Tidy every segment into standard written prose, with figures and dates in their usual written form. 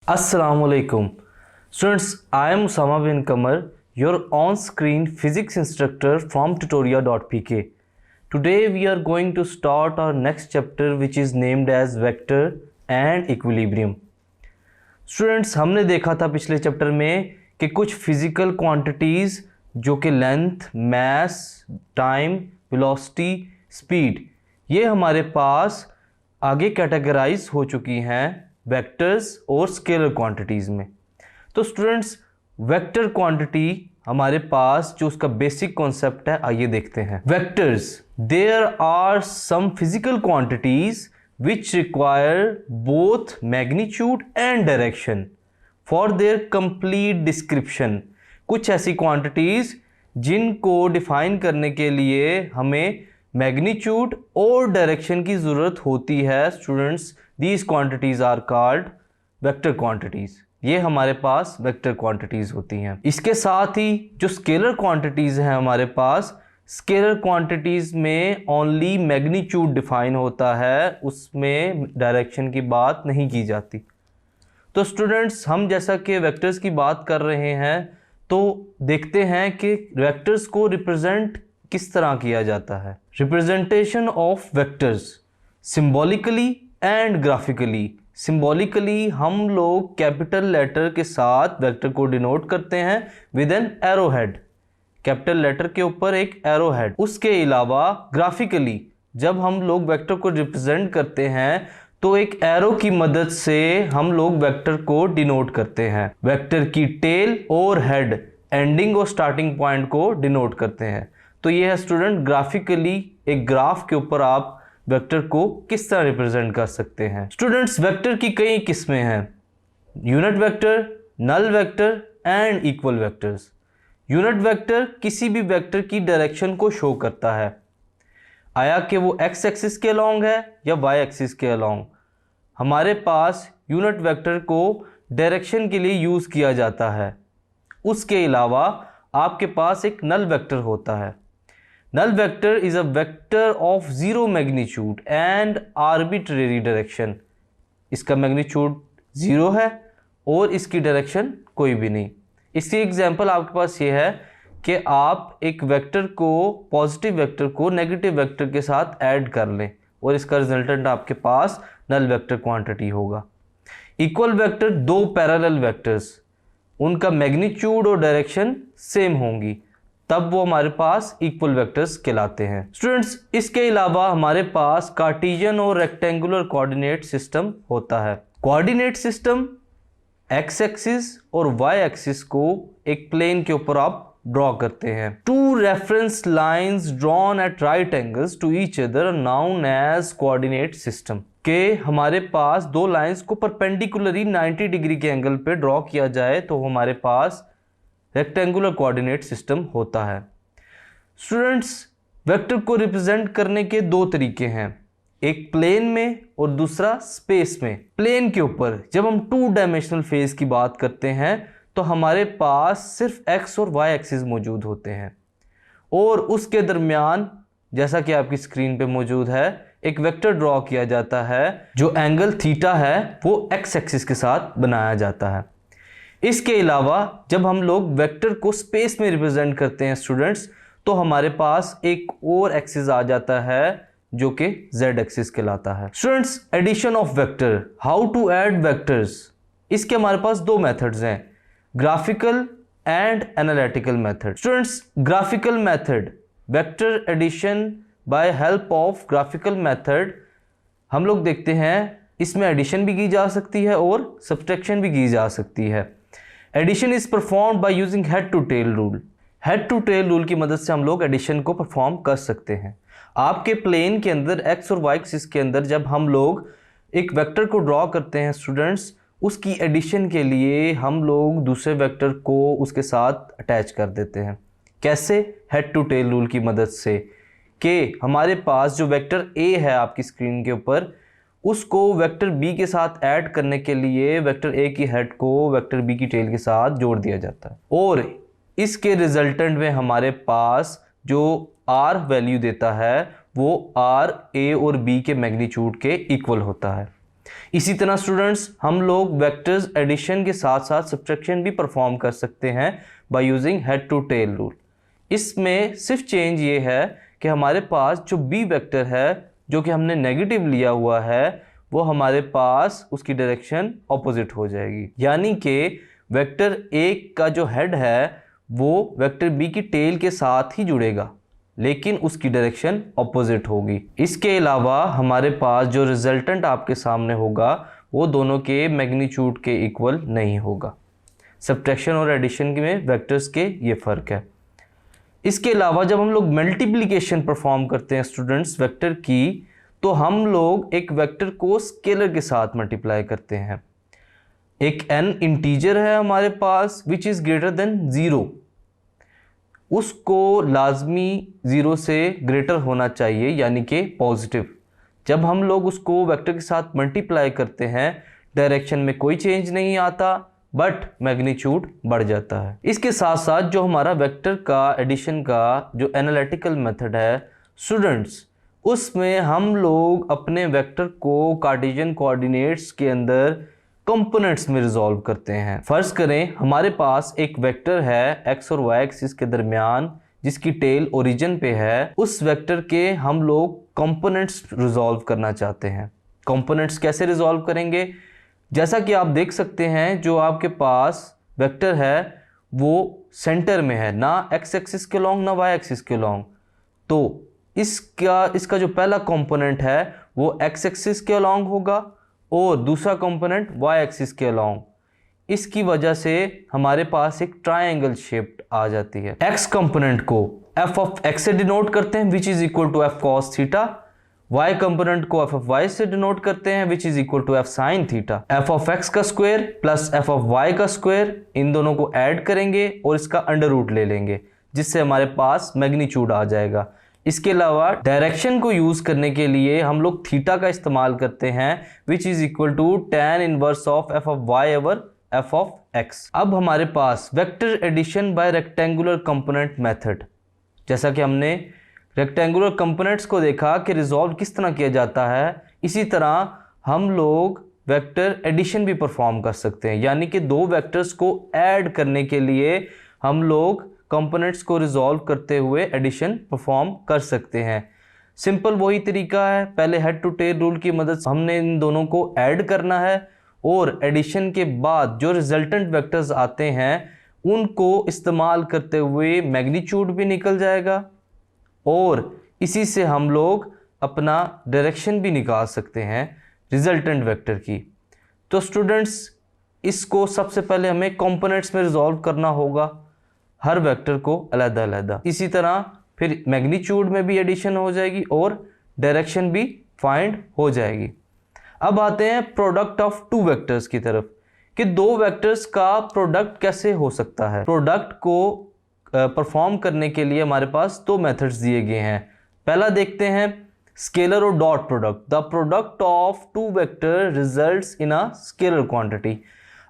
Assalamualaikum. Students, I am Usama bin Kamar, your on-screen physics instructor from tutoria.pk. Today we are going to start our next chapter which is named as vector and equilibrium. Students, हमने देखा था पिछले chapter में कि कुछ physical quantities जो कि length, मास, time, velocity, speed, ये हमारे पास आगे कैटेगराइज हो चुकी हैं वेक्टर्स और स्केलर क्वांटिटीज़ में। तो स्टूडेंट्स, वेक्टर क्वांटिटी हमारे पास जो उसका बेसिक कॉन्सेप्ट है, आइए देखते हैं। Vectors, there are some physical quantities which require both magnitude and direction for their complete description. कुछ ऐसी क्वांटिटीज जिनको डिफाइन करने के लिए हमें मैग्नीट्यूड और डायरेक्शन की ज़रूरत होती है। Students, these quantities are called vector quantities. ये हमारे पास वेक्टर क्वांटिटीज़ होती हैं। इसके साथ ही जो स्केलर क्वांटिटीज़ हैं हमारे पास, स्केलर क्वांटिटीज़ में ओनली मैग्नीट्यूड डिफाइन होता है, उसमें डायरेक्शन की बात नहीं की जाती। तो स्टूडेंट्स, हम जैसा कि वेक्टर्स की बात कर रहे हैं तो देखते हैं कि वेक्टर्स को रिप्रेजेंट किस तरह किया जाता है। Representation of vectors symbolically and graphically. Symbolically हम लोग कैपिटल लेटर के साथ वेक्टर को डिनोट करते हैं with an arrow head, capital letter के ऊपर एक एरो हेड। उसके अलावा ग्राफिकली जब हम लोग वेक्टर को रिप्रेजेंट करते हैं तो एक एरो की मदद से हम लोग वेक्टर को डिनोट करते हैं। वेक्टर की टेल और हेड एंडिंग और स्टार्टिंग पॉइंट को डिनोट करते हैं। तो ये है स्टूडेंट ग्राफिकली, एक ग्राफ के ऊपर आप वेक्टर को किस तरह रिप्रेजेंट कर सकते हैं। स्टूडेंट्स, वेक्टर की कई किस्में हैं, unit vector, null vector and equal vectors. Unit vector किसी भी वेक्टर की डायरेक्शन को शो करता है, आया कि वो एक्स एक्सिस के अलोंग है या वाई एक्सिस के अलोंग। हमारे पास यूनिट वेक्टर को डायरेक्शन के लिए यूज़ किया जाता है। उसके अलावा आपके पास एक नल वेक्टर होता है। Null vector is a vector of zero magnitude and arbitrary direction. इसका मैग्नीट्यूड जीरो है और इसकी डायरेक्शन कोई भी नहीं। इसकी एग्जांपल आपके पास ये है कि आप एक वेक्टर को, पॉजिटिव वेक्टर को नेगेटिव वेक्टर के साथ ऐड कर लें और इसका रिजल्टेंट आपके पास नल वेक्टर क्वांटिटी होगा। इक्वल वेक्टर दो पैरेलल वेक्टर्स, उनका मैग्नीट्यूड और डायरेक्शन सेम होंगी, तब वो हमारे पास इक्वल वेक्टर्स कहलाते हैं। स्टूडेंट्स, इसके अलावा हमारे पास कार्टेशियन और रेक्टेंगुलर कोऑर्डिनेट सिस्टम होता है। कोऑर्डिनेट सिस्टम एक्स एक्सिस और वाई एक्सिस को एक प्लेन के ऊपर आप ड्रॉ करते हैं। Two reference lines drawn at right angles to each other known as coordinate system. के हमारे पास दो लाइंस को परपेंडिकुलरली 90 डिग्री के एंगल पे ड्रॉ किया जाए तो हमारे पास रेक्टेंगुलर कोऑर्डिनेट सिस्टम होता है। स्टूडेंट्स, वेक्टर को रिप्रेजेंट करने के दो तरीके हैं, एक प्लेन में और दूसरा स्पेस में। प्लेन के ऊपर जब हम टू डायमेंशनल फेस की बात करते हैं तो हमारे पास सिर्फ एक्स और वाई एक्सिस मौजूद होते हैं और उसके दरमियान, जैसा कि आपकी स्क्रीन पे मौजूद है, एक वेक्टर ड्रॉ किया जाता है जो एंगल थीटा है वो एक्स एक्सिस के साथ बनाया जाता है। इसके अलावा जब हम लोग वेक्टर को स्पेस में रिप्रेजेंट करते हैं स्टूडेंट्स, तो हमारे पास एक और एक्सिस आ जाता है जो कि z एक्सिस कहलाता है। Students, addition of vector, how to add vectors, इसके हमारे पास दो मेथड्स हैं, graphical and analytical method. Students, graphical method, vector addition by help of graphical method, हम लोग देखते हैं इसमें एडिशन भी की जा सकती है और सब्सट्रैक्शन भी की जा सकती है। Addition is performed by using head to tail rule. Head to tail rule की मदद से हम लोग एडिशन को परफॉर्म कर सकते हैं। आपके प्लेन के अंदर एक्स और वाई एक्सिस के अंदर जब हम लोग एक वेक्टर को ड्रॉ करते हैं स्टूडेंट्स, उसकी एडिशन के लिए हम लोग दूसरे वेक्टर को उसके साथ अटैच कर देते हैं। कैसे? हेड टू टेल रूल की मदद से, कि हमारे पास जो वेक्टर ए है आपकी स्क्रीन के ऊपर, उसको वेक्टर बी के साथ ऐड करने के लिए वेक्टर ए की हेड को वेक्टर बी की टेल के साथ जोड़ दिया जाता है और इसके रिजल्टेंट में हमारे पास जो आर वैल्यू देता है वो आर ए और बी के मैग्नीट्यूड के इक्वल होता है। इसी तरह स्टूडेंट्स हम लोग वेक्टर्स एडिशन के साथ साथ सब्ट्रैक्शन भी परफॉर्म कर सकते हैं by using head to tail rule. इसमें सिर्फ चेंज ये है कि हमारे पास जो बी वेक्टर है जो कि हमने नेगेटिव लिया हुआ है वो हमारे पास उसकी डायरेक्शन ऑपोजिट हो जाएगी, यानी कि वेक्टर ए का जो हेड है वो वेक्टर बी की टेल के साथ ही जुड़ेगा लेकिन उसकी डायरेक्शन ऑपोजिट होगी। इसके अलावा हमारे पास जो रिजल्टेंट आपके सामने होगा वो दोनों के मैग्नीट्यूड के इक्वल नहीं होगा। सब्ट्रैक्शन और एडिशन में वेक्टर्स के ये फ़र्क है। इसके अलावा जब हम लोग मल्टीप्लिकेशन परफॉर्म करते हैं स्टूडेंट्स वेक्टर की, तो हम लोग एक वेक्टर को स्केलर के साथ मल्टीप्लाई करते हैं। एक n इंटीजर है हमारे पास विच इज़ ग्रेटर देन 0, उसको लाजमी 0 से ग्रेटर होना चाहिए यानी कि पॉजिटिव। जब हम लोग उसको वेक्टर के साथ मल्टीप्लाई करते हैं डायरेक्शन में कोई चेंज नहीं आता बट मैग्नीट्यूड बढ़ जाता है। इसके साथ साथ जो हमारा वेक्टर का एडिशन का जो एनालिटिकल मेथड है स्टूडेंट्स, उसमें हम लोग अपने वेक्टर को कार्टेशियन कोऑर्डिनेट्स के अंदर कंपोनेंट्स में रिजॉल्व करते हैं। फर्ज करें हमारे पास एक वेक्टर है x और y एक्सिस के दरमियान जिसकी टेल ओरिजिन पे है, उस वेक्टर के हम लोग कंपोनेंट्स रिजॉल्व करना चाहते हैं। कंपोनेंट्स कैसे रिजॉल्व करेंगे? जैसा कि आप देख सकते हैं जो आपके पास वेक्टर है वो सेंटर में है, ना x एक्सिस के लॉन्ग ना y एक्सिस के लॉन्ग। तो इसका जो पहला कंपोनेंट है वो x एक्सिस के अलॉन्ग होगा और दूसरा कंपोनेंट y एक्सिस के अलॉन्ग। इसकी वजह से हमारे पास एक ट्रायंगल शेप आ जाती है। x कंपोनेंट को f ऑफ x से डिनोट करते हैं which is equal to f cos theta, y component को f ऑफ y से डिनोट करते हैं which is equal to f sin theta. f of x का square plus f of y का square, इन दोनों को ऐड करेंगे और इसका अंडर रूट ले लेंगे जिससे हमारे पास मैग्नीट्यूड आ जाएगा। इसके अलावा डायरेक्शन को यूज करने के लिए हम लोग थीटा का इस्तेमाल करते हैं which is equal to tan inverse of f of y over f of x। अब हमारे पास vector addition by rectangular component method, जैसा कि हमने रेक्टेंगुलर कंपोनेंट्स को देखा कि रिजॉल्व किस तरह किया जाता है, इसी तरह हम लोग वेक्टर एडिशन भी परफॉर्म कर सकते हैं, यानी कि दो वेक्टर्स को ऐड करने के लिए हम लोग कंपोनेंट्स को रिजॉल्व करते हुए एडिशन परफॉर्म कर सकते हैं। सिंपल वही तरीका है, पहले हेड टू टेल रूल की मदद से हमने इन दोनों को ऐड करना है और एडिशन के बाद जो रिजल्टेंट वेक्टर्स आते हैं उनको इस्तेमाल करते हुए मैग्नीट्यूड भी निकल जाएगा और इसी से हम लोग अपना डायरेक्शन भी निकाल सकते हैं रिजल्टेंट वेक्टर की। तो स्टूडेंट्स इसको सबसे पहले हमें कंपोनेंट्स में रिजॉल्व करना होगा हर वेक्टर को अलग अलग। इसी तरह फिर मैग्नीट्यूड में भी एडिशन हो जाएगी और डायरेक्शन भी फाइंड हो जाएगी। अब आते हैं प्रोडक्ट ऑफ टू वेक्टर्स की तरफ कि दो वेक्टर्स का प्रोडक्ट कैसे हो सकता है। प्रोडक्ट को परफॉर्म करने के लिए हमारे पास दो मेथड्स दिए गए हैं। पहला देखते हैं स्केलर और dot product. The product of two vector results in a scalar quantity.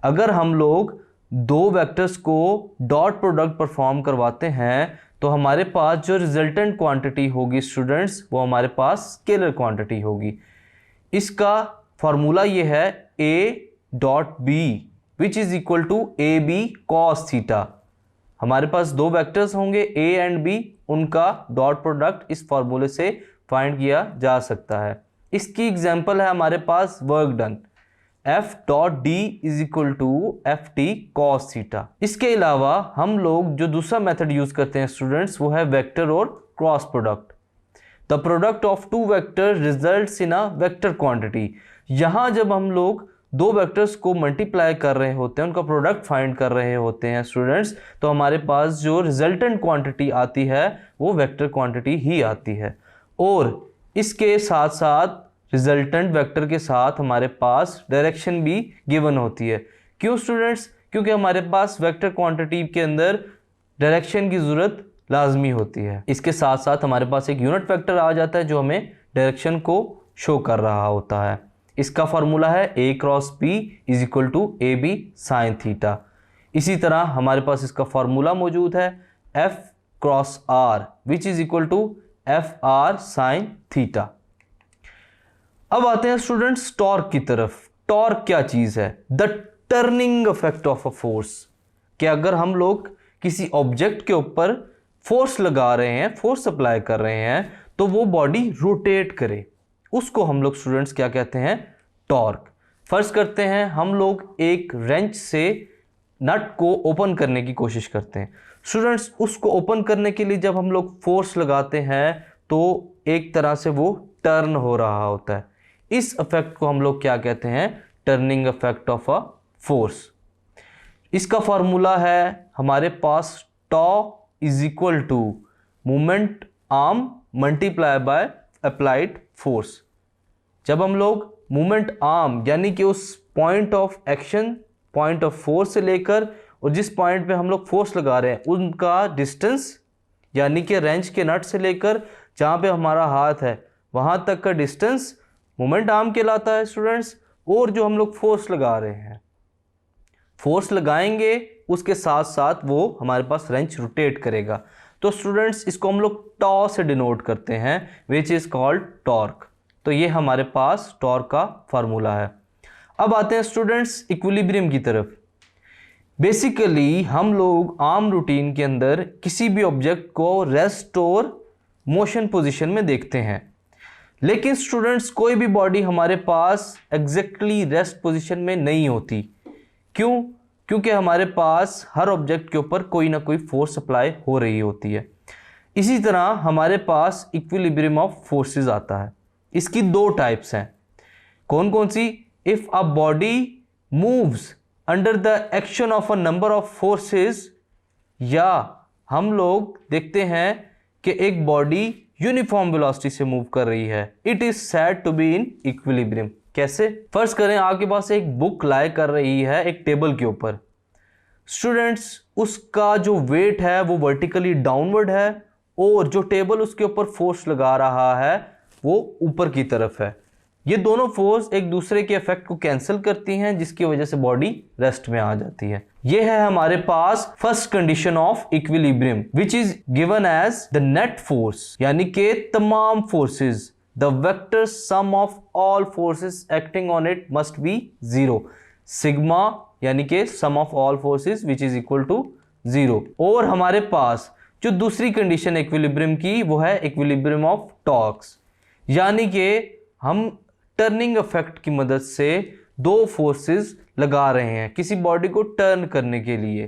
अगर हम लोग दो vectors co dot product perform करवाते हैं तो हमारे पास जो रिजल्टेंट क्वांटिटी होगी स्टूडेंट्स वो हमारे पास स्केलर क्वांटिटी होगी। इसका फॉर्मूला ये है a dot B which is equal to A B cos theta. हमारे पास दो वेक्टर्स होंगे a एंड b, उनका डॉट प्रोडक्ट इस फॉर्मूले से फाइंड किया जा सकता है। इसकी एग्जांपल है हमारे पास work done f dot d is equal to F t cos theta. इसके अलावा हम लोग जो दूसरा मेथड यूज करते हैं स्टूडेंट्स वो है वेक्टर और cross product. The product of two vector results in a vector quantity. यहाँ जब हम लोग दो वेक्टर्स को मल्टीप्लाई कर रहे होते हैं, उनका प्रोडक्ट फाइंड कर रहे होते हैं स्टूडेंट्स, तो हमारे पास जो रिजल्टेंट क्वांटिटी आती है वो वेक्टर क्वांटिटी ही आती है और इसके साथ साथ रिजल्टेंट वेक्टर के साथ हमारे पास डायरेक्शन भी गिवन होती है। क्यों स्टूडेंट्स? क्योंकि हमारे पास वेक्टर क्वांटिटी के अंदर डायरेक्शन की ज़रूरत लाजमी होती है। इसके साथ साथ हमारे पास एक यूनिट वेक्टर आ जाता है जो हमें डायरेक्शन को शो कर रहा होता है। इसका फॉर्मूला है a cross b is equal to A B sine theta. इसी तरह हमारे पास इसका फॉर्मूला मौजूद है f cross r which is equal to F R sine theta. अब आते हैं स्टूडेंट्स टॉर्क की तरफ। टॉर्क क्या चीज है? The turning effect of a force. कि अगर हम लोग किसी ऑब्जेक्ट के ऊपर फोर्स लगा रहे हैं, फोर्स अप्लाई कर रहे हैं, तो वो बॉडी रोटेट करे, उसको हम लोग स्टूडेंट्स क्या कहते हैं? टॉर्क। फर्ज करते हैं हम लोग एक रेंच से नट को ओपन करने की कोशिश करते हैं। स्टूडेंट्स उसको ओपन करने के लिए जब हम लोग फोर्स लगाते हैं तो एक तरह से वो टर्न हो रहा होता है। इस इफेक्ट को हम लोग क्या कहते हैं? Turning effect of a force. इसका फॉर्मूला है हमारे पास tau is equal to movement arm multiply by applied force. जब हम लोग मूवमेंट आर्म यानी कि उस point of action, point of force से लेकर और जिस पॉइंट पे हम लोग फोर्स लगा रहे हैं उनका डिस्टेंस, यानी कि रेंच के नट से लेकर जहाँ पे हमारा हाथ है वहाँ तक का डिस्टेंस मूवमेंट आर्म कहलाता है स्टूडेंट्स। और जो हम लोग फोर्स लगा रहे हैं, फोर्स लगाएंगे उसके साथ साथ वो हमारे पास रेंच रोटेट करेगा। तो स्टूडेंट्स इसको हम लोग टॉ से डिनोट करते हैं, विच इज कॉल्ड टॉर्क। तो ये हमारे पास टॉर्क का फार्मूला है। अब आते हैं स्टूडेंट्स इक्विलिब्रियम की तरफ। बेसिकली हम लोग आम रूटीन के अंदर किसी भी ऑब्जेक्ट को रेस्ट और मोशन पोजीशन में देखते हैं, लेकिन स्टूडेंट्स कोई भी बॉडी हमारे पास एग्जैक्टली रेस्ट पोजीशन में नहीं होती। क्यों? क्योंकि हमारे पास हर ऑब्जेक्ट के ऊपर कोई ना कोई फोर्स अप्लाई हो रही होती है। इसी तरह हमारे पास इक्विलिब्रियम ऑफ फोर्सेस आता है। इसकी दो टाइप्स हैं। कौन कौन सी? If a body moves under the action of a number of forces, या हम लोग देखते हैं कि एक बॉडी यूनिफॉर्म वेलोसिटी से मूव कर रही है, it is said to be in equilibrium. कैसे? फर्ज करें आपके पास एक बुक लाई कर रही है एक टेबल के ऊपर। स्टूडेंट्स उसका जो वेट है वो वर्टिकली डाउनवर्ड है और जो टेबल उसके ऊपर फोर्स लगा रहा है वो ऊपर की तरफ है। ये दोनों फोर्स एक दूसरे के इफेक्ट को कैंसिल करती हैं, जिसकी वजह से बॉडी रेस्ट में आ जाती है। ये है हमारे पास first condition of equilibrium, which is given as the net force, यानी कि तमाम forces, the vector sum of all forces acting on it must be zero. Sigma यानी कि sum of all forces which is equal to zero. और हमारे पास जो दूसरी condition equilibrium की वो है इक्विलिब्रियम ऑफ टॉर्क्स, यानी कि हम टर्निंग इफेक्ट की मदद से दो फोर्सेस लगा रहे हैं किसी बॉडी को टर्न करने के लिए।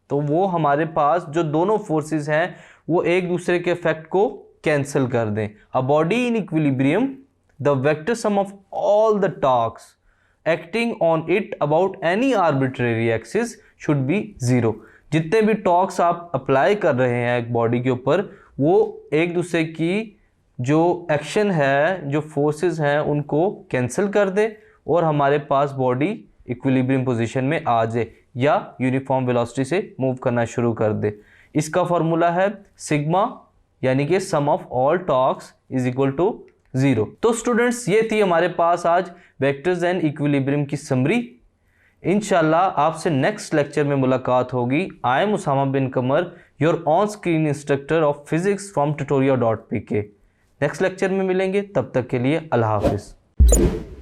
तो वो हमारे पास जो दोनों फोर्सेस हैं वो एक दूसरे के इफेक्ट को कैंसिल कर दें। A body in equilibrium, the vector sum of all the torques acting on it about any arbitrary axis should be zero. जितने भी टॉर्क्स आप अप्लाई कर रहे हैं एक बॉडी के ऊपर, वो एक दूसरे की जो एक्शन है, जो फोर्सेस हैं, उनको कैंसिल कर दे और हमारे पास बॉडी इक्विलिब्रियम पोजीशन में आ जाए या यूनिफॉर्म वेलोसिटी से मूव करना शुरू कर दे। इसका फॉर्मूला है सिग्मा, यानी कि sum of all torques is equal to zero. तो स्टूडेंट्स ये थी हमारे पास आज वेक्टर्स एंड इक्विलिब्रियम की समरी। इंशाल्लाह आपसे नेक्स्ट लेक्चर में मुलाकात होगी। I am Usama bin Qamar, your on screen instructor of physics from tutoria.pk। Next lecture में मिलेंगे, तब तक के लिए अल्लाह हाफिज़।